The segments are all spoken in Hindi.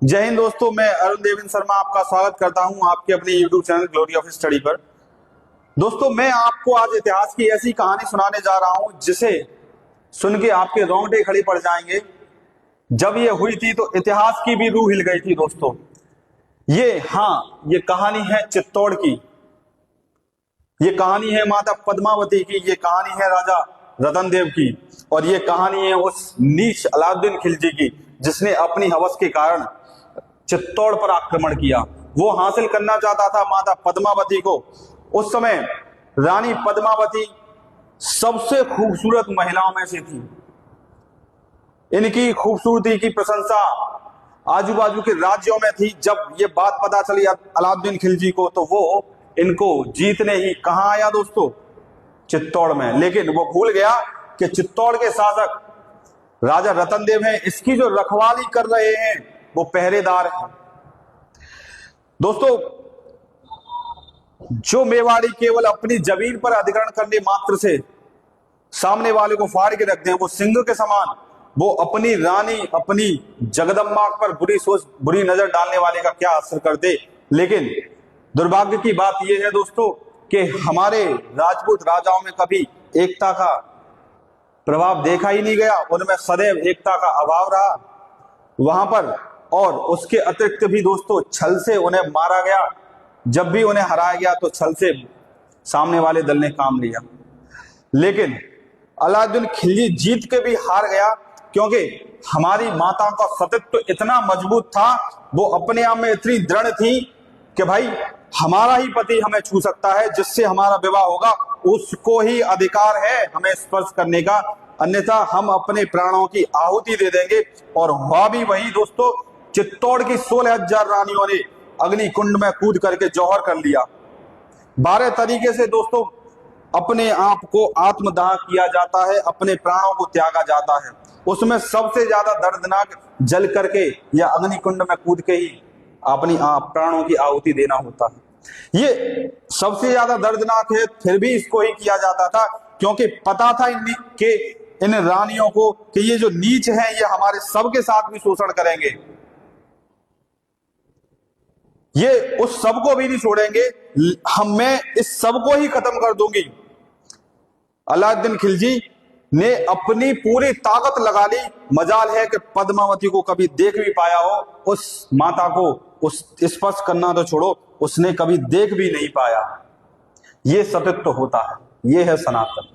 जय हिंद दोस्तों, मैं अरुण देवेंद्र शर्मा आपका स्वागत करता हूं आपके अपने YouTube channel glory of study पर। दोस्तों, मैं आपको आज इतिहास की ऐसी कहानी सुनाने जा रहा हूं जिसे सुन के आपके रोंगटे खड़े पड़ जाएंगे। जब ये हुई थी तो इतिहास की भी रूह हिल गई थी दोस्तों। ये कहानी है चित्तौड़ की, ये कहानी है माता पद्मावती की, ये कहानी है राजा रतन देव की, और ये कहानी है उस नीच अलाउद्दीन खिलजी की जिसने अपनी हवस के कारण चित्तौड़ पर आक्रमण किया। वो हासिल करना चाहता था माता पद्मावती को। उस समय रानी पद्मावती सबसे खूबसूरत महिलाओं में से थी। इनकी खूबसूरती की प्रशंसा आजू बाजू के राज्यों में थी। जब ये बात पता चली अलाउद्दीन खिलजी को तो वो इनको जीतने ही कहां आया दोस्तों, चित्तौड़ में। लेकिन वो भूल गया कि चित्तौड़ के शासक राजा रतन देव हैं, इसकी जो रखवाली कर रहे हैं वो पहरेदार हैं। दोस्तों, जो मेवाड़ी केवल अपनी जमीन पर अधिग्रहण करने मात्र से सामने वाले को फाड़ के रखते हैं, वो सिंह के समान वो अपनी रानी, अपनी जगदम्बा पर बुरी नजर डालने वाले का क्या असर करते। लेकिन दुर्भाग्य की बात यह है दोस्तों कि हमारे राजपूत राजाओं में कभी एकता का प्रभाव देखा ही नहीं गया। उनमें सदैव एकता का अभाव रहा वहां पर। और उसके अतिरिक्त भी दोस्तों छल से उन्हें मारा गया। जब भी उन्हें हराया गया तो छल से सामने वाले दल ने काम लिया। लेकिन अलाउद्दीन खिलजी जीत के भी हार गया, क्योंकि हमारी माताओं का सतीत्व इतना मजबूत था, वो अपने आप में इतनी दृढ़ थी कि भाई हमारा ही पति हमें छू सकता है, जिससे हमारा विवाह होगा उसको ही अधिकार है हमें स्पर्श करने का, अन्यथा हम अपने प्राणों की आहुति दे देंगे। और हुआ भी वही दोस्तों। चित्तौड़ की 16,000 रानियों ने अग्नि कुंड में कूद करके जौहर कर लिया। 12 तरीके से दोस्तों अपने आप को आत्मदाह किया जाता है, अपने प्राणों को त्यागा जाता है। उसमें सबसे ज्यादा दर्दनाक जल करके या अग्नि कुंड में कूद के ही अपनी प्राणों की आहुति देना होता है। ये सबसे ज्यादा दर्दनाक है, फिर भी इसको ही किया जाता था, क्योंकि पता था इन रानियों को कि ये जो नीच हैं ये हमारे सबके साथ भी शोषण करेंगे, ये उस सबको भी नहीं छोड़ेंगे, मैं इस सबको ही खत्म कर दूंगी। अलाउद्दीन खिलजी ने अपनी पूरी ताकत लगा ली। मजाल है कि पद्मावती को कभी देख भी पाया हो, उस माता को उस स्पर्श करना तो छोड़ो, उसने कभी देख भी नहीं पाया। ये सतीत्व होता है, ये है सनातन।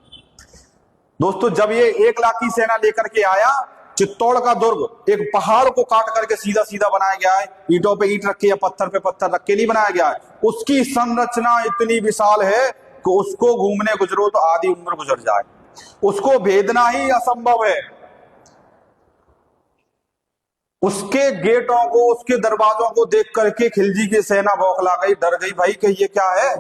दोस्तों, जब ये 1 लाख की सेना लेकर के आया, चित्तौड़ का दुर्ग एक पहाड़ को काट करके सीधा सीधा बनाया गया है। ईंटों पे ईंट रख के या पत्थर पे पत्थर रख के नहीं बनाया गया है। उसकी संरचना इतनी विशाल है कि उसको घूमने गुजरो तो आधी उम्र गुजर जाए, उसको भेदना ही असंभव है। उसके गेटों को, उसके दरवाजों को देख करके खिलजी की सेना बौखला गई, डर गई भाई कि ये क्या है।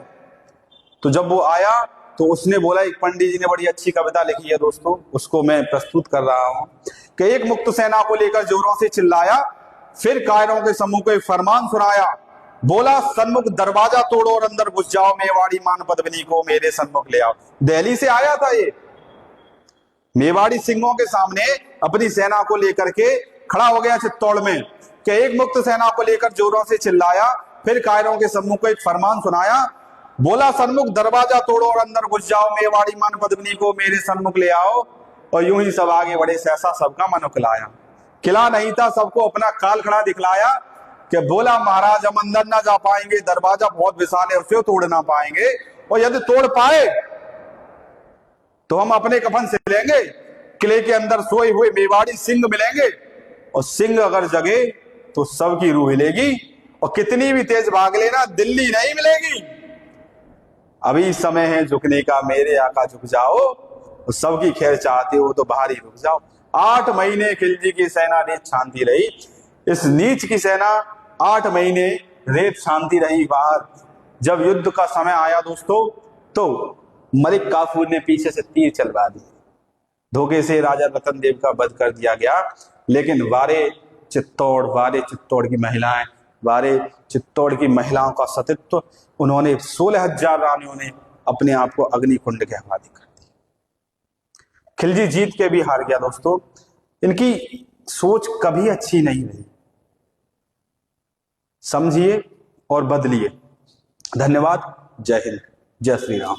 तो जब वो आया तो उसने बोला, एक पंडित जी ने बड़ी अच्छी कविता लिखी है दोस्तों, उसको मैं प्रस्तुत कर रहा हूं कि एक मुक्त सेना को लेकर जोरों से चिल्लाया, फिर कायरों के समूह को एक फरमान सुनाया, बोला सन्मुख दरवाजा तोड़ो और अंदर घुस जाओ, मेवाड़ी मान पद्मिनी को मेरे सन्मुख ले आओ। दिल्ली से आया था ये, मेवाड़ी सिंहों के सामने अपनी सेना को लेकर के खड़ा हो गया चित्तौड़ में कि एक मुक्त सेना को लेकर जोरों से चिल्लाया, फिर कायरों के समूह को एक फरमान सुनाया, बोला सन्मुख दरवाजा तोड़ो और अंदर घुस जाओ, मेवाड़ी मान पद्मिनी को मेरे सन्मुख ले आओ। और यूं ही सब आगे बढ़े, सहसा सबका मन उकलाया। किला नहीं था, सबको अपना काल खड़ा दिखलाया कि बोला महाराज हम अंदर ना जा पाएंगे, दरवाजा बहुत विशाल है, उसे तोड़ ना पाएंगे, और यदि तोड़ पाए तो हम अपने कफन से लेंगे, किले के अंदर सोए हुए मेवाड़ी सिंह मिलेंगे, और सिंह अगर जगे तो सबकी रूह हिलेगी, और कितनी भी तेज भाग लेना दिल्ली नहीं मिलेगी। अभी समय है झुकने का, मेरे आका झुक जाओ, और सबकी खैर चाहते हो तो बाहर ही रुक जाओ। 8 महीने खिलजी की सेना रेत शांति रही। इस नीच की सेना 8 महीने रेत शांति रही बाहर। जब युद्ध का समय आया दोस्तों, तो मलिक काफूर ने पीछे से तीर चलवा दिए, धोखे से राजा रतन देव का वध कर दिया गया। लेकिन वारे चित्तौड़ की महिलाएं, वारे चित्तौड़ की महिलाओं का सतीत्व, उन्होंने 16,000 रानियों ने अपने आप को अग्नि कुंड के हवाले कर दिया। खिलजी जीत के भी हार गया दोस्तों। इनकी सोच कभी अच्छी नहीं रही। समझिए और बदलिए। धन्यवाद। जय हिंद, जय श्री राम।